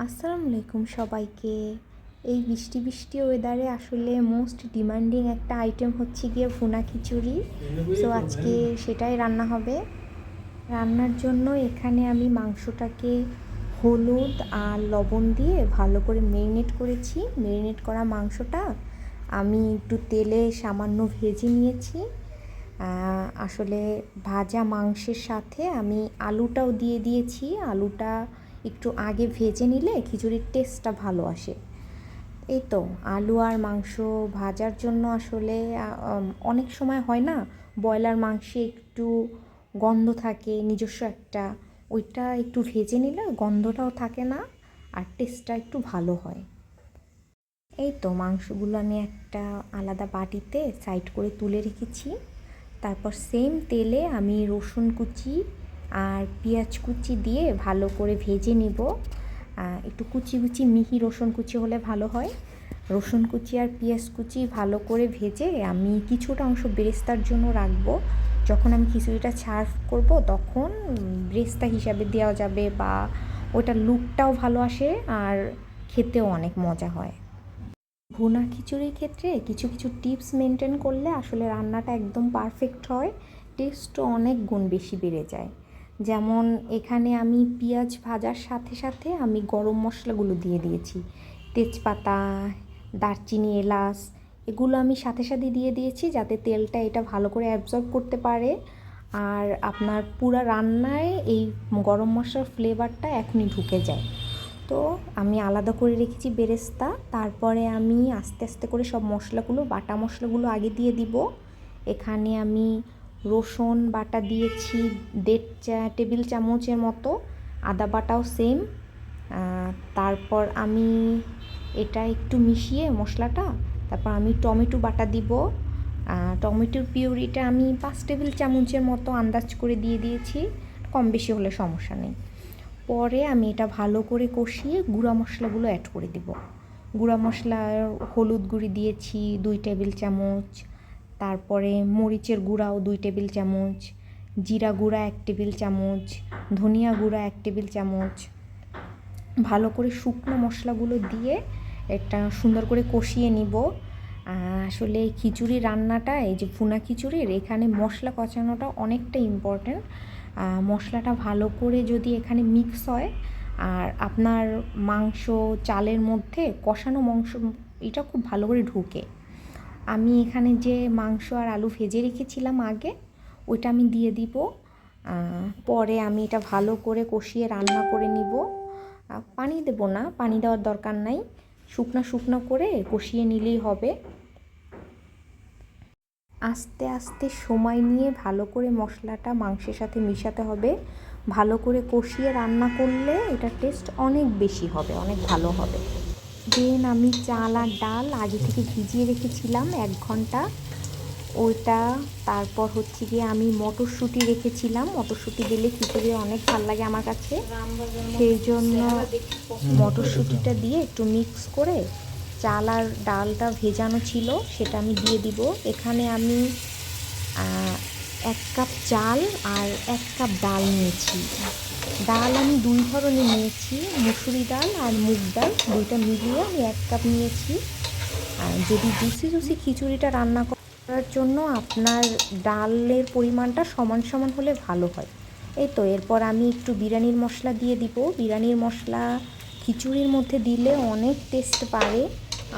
আসসালামু আলাইকুম সবাইকে। এই বৃষ্টি বৃষ্টি ওয়েদারে আসলে মোস্ট ডিমান্ডিং একটা আইটেম হচ্ছে গিয়ে ভুনা খিচুড়ি। সো আজকে সেটাই রান্না হবে। রান্নার জন্য এখানে আমি মাংসটাকে হলুদ আর লবণ দিয়ে ভালো করে মেরিনেট করেছি। মেরিনেট করা মাংসটা আমি একটু তেলে সামান্য ভেজে নিয়েছি। আসলে ভাজা মাংসের সাথে আমি আলুটাও দিয়ে দিয়েছি। আলুটা একটু আগে ভেজে নিলে খিচুড়ির টেস্টটা ভালো আসে। এই তো আলু আর মাংস ভাজার জন্য আসলে অনেক সময় হয় না, ব্রয়লার মাংসে একটু গন্ধ থাকে নিজস্ব একটা, ওইটা একটু ভেজে নিলে গন্ধটাও থাকে না আর টেস্টটা একটু ভালো হয়। এই তো মাংসগুলো আমি একটা আলাদা বাটিতে সাইড করে তুলে রেখেছি। তারপর সেম তেলে আমি রসুন কুচি আর পেঁয়াজ কুচি দিয়ে ভালো করে ভেজে নিব। একটু কুচি কুচি মিহি রসুন কুচি হলে ভালো হয়। রসুন কুচি আর পেঁয়াজ কুচি ভালো করে ভেজে আমি কিছুটা অংশ বেরেস্তার জন্য রাখবো। যখন আমি খিচুড়িটা সার্ভ করব তখন বেরেস্তা হিসাবে দেওয়া যাবে, বা ওটার লুকটাও ভালো আসে আর খেতেও অনেক মজা হয়। ভুনা খিচুড়ির ক্ষেত্রে কিছু কিছু টিপস মেনটেন করলে আসলে রান্নাটা একদম পারফেক্ট হয়, টেস্টও অনেক গুণ বেশি বেড়ে যায়। যেমন এখানে আমি পেঁয়াজ ভাজার সাথে সাথে আমি গরম মশলাগুলো দিয়ে দিয়েছি। তেজপাতা, দারচিনি, এলাচ এগুলো আমি সাথে সাথে দিয়ে দিয়েছি যাতে তেলটা এটা ভালো করে অ্যাবজর্ব করতে পারে। আর আপনার পুরা রান্নায় এই গরম মশলার ফ্লেভারটা এখনই ঢুকে যায়। তো আমি আলাদা করে রেখেছি বেরেস্তা। তারপরে আমি আস্তে আস্তে করে সব মশলাগুলো, বাটা মশলাগুলো আগে দিয়ে দিব। এখানে আমি রসুন বাটা দিয়েছি 1.5 টেবিল চামচের মতো, আদা বাটাও সেম। তারপর আমি এটা একটু মিশিয়ে মশলাটা, তারপর আমি টমেটো বাটা দিব। টমেটোর পিউরিটা আমি 5 টেবিল চামচের মতো আন্দাজ করে দিয়ে দিয়েছি, কম বেশি হলে সমস্যা নেই। পরে আমি এটা ভালো করে কষিয়ে গুঁড়া মশলাগুলো অ্যাড করে দিব। গুঁড়া মশলার হলুদ গুঁড়ি দিয়েছি 2 টেবিল চামচ, তারপরে মরিচের গুঁড়াও 2 টেবিল চামচ, জিরা গুঁড়া 1 টেবিল চামচ, ধনিয়া গুঁড়া 1 টেবিল চামচ। ভালো করে শুকনো মশলাগুলো দিয়ে এটা সুন্দর করে কষিয়ে নিব। আসলে খিচুড়ি রান্নাটা, এই যে ভুনা খিচুড়ির, এখানে মশলা কষানোটা অনেকটা ইম্পর্ট্যান্ট। মশলাটা ভালো করে যদি এখানে মিক্স হয় আর আপনার মাংস চালের মধ্যে কষানো মাংস এটা খুব ভালো করে ঢুকে। আমি এখানে যে মাংস আর আলু ভেজে রেখেছিলাম আগে, ওইটা আমি দিয়ে দিব। পরে আমি এটা ভালো করে কষিয়ে রান্না করে নিব। পানি দেব না, পানি দেওয়ার দরকার নাই, শুকনো শুকনো করে কষিয়ে নিলেই হবে। আস্তে আস্তে সময় নিয়ে ভালো করে মশলাটা মাংসের সাথে মিশাতে হবে। ভালো করে কষিয়ে রান্না করলে এটার টেস্ট অনেক বেশি হবে, অনেক ভালো হবে। দেন আমি চাল আর ডাল আগে থেকে ভিজিয়ে রেখেছিলাম 1 ঘন্টা, ওইটা। তারপর হচ্ছে গিয়ে আমি মটরশুঁটি রেখেছিলাম, মটরশুঁটি দিলে খিচুড়ি অনেক ভালো লাগে আমার কাছে, সেই জন্য মটরশুঁটিটা দিয়ে একটু মিক্স করে চাল আর ডালটা ভেজানো ছিল সেটা আমি দিয়ে দিব। এখানে আমি 1 কাপ চাল আর 1 কাপ ডাল নিয়েছি। ডাল আমি 2 ধরনের নিয়েছি, মুসুরি ডাল আর মুগ ডাল, দুইটা মিলিয়ে আমি 1 কাপ নিয়েছি। যদি জুসি জুসি খিচুড়িটা রান্না করার জন্য আপনার ডালের পরিমাণটা সমান সমান হলে ভালো হয়। এই তো এরপর আমি একটু বিরিয়ানির মশলা দিয়ে দিব। বিরিয়ানির মশলা খিচুড়ির মধ্যে দিলে অনেক টেস্ট বাড়ে।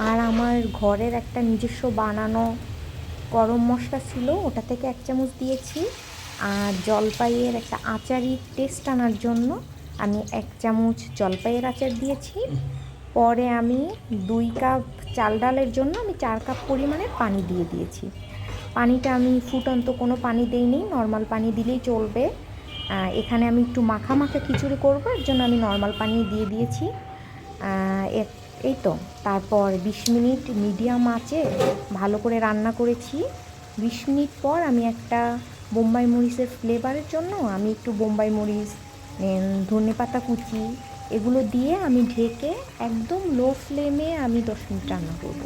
আর আমার ঘরের একটা নিজস্ব বানানো গরম মশলা ছিল, ওটা থেকে 1 চামচ দিয়েছি। আর জলপাইয়ের একটা আচারের টেস্ট আনার জন্য আমি 1 চামচ জলপাইয়ের আচার দিয়েছি। পরে আমি 2 কাপ চাল ডালের জন্য আমি 4 কাপ পরিমাণে পানি দিয়ে দিয়েছি। পানিটা আমি ফুটন্ত কোনো পানি দিইনি, নর্মাল পানি দিলেই চলবে। এখানে আমি একটু মাখা মাখা খিচুড়ি করবো, এর জন্য আমি নর্মাল পানি দিয়ে দিয়েছি। এই তো তারপর 20 মিনিট মিডিয়াম আঁচে ভালো করে রান্না করেছি। 20 মিনিট পর আমি একটা বোম্বাই মরিচের ফ্লেভারের জন্য আমি একটু বোম্বাই মরিচ, ধনেপাতা কুচি এগুলো দিয়ে আমি ঢেকে একদম লো ফ্লেমে আমি 10 মিনিট রান্না করব।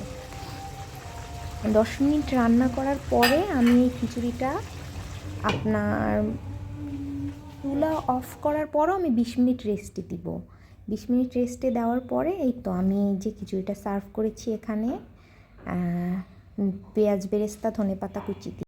10 মিনিট রান্না করার পরে আমি এই খিচুড়িটা আপনার চুলা অফ করার পরও আমি 20 মিনিট রেস্টে দিব। 20 মিনিট রেস্টে দেওয়ার পরে এই তো আমি যে খিচুড়িটা সার্ভ করেছি এখানে পেঁয়াজ বেরেস্তা ধনেপাতা কুচি দিয়ে।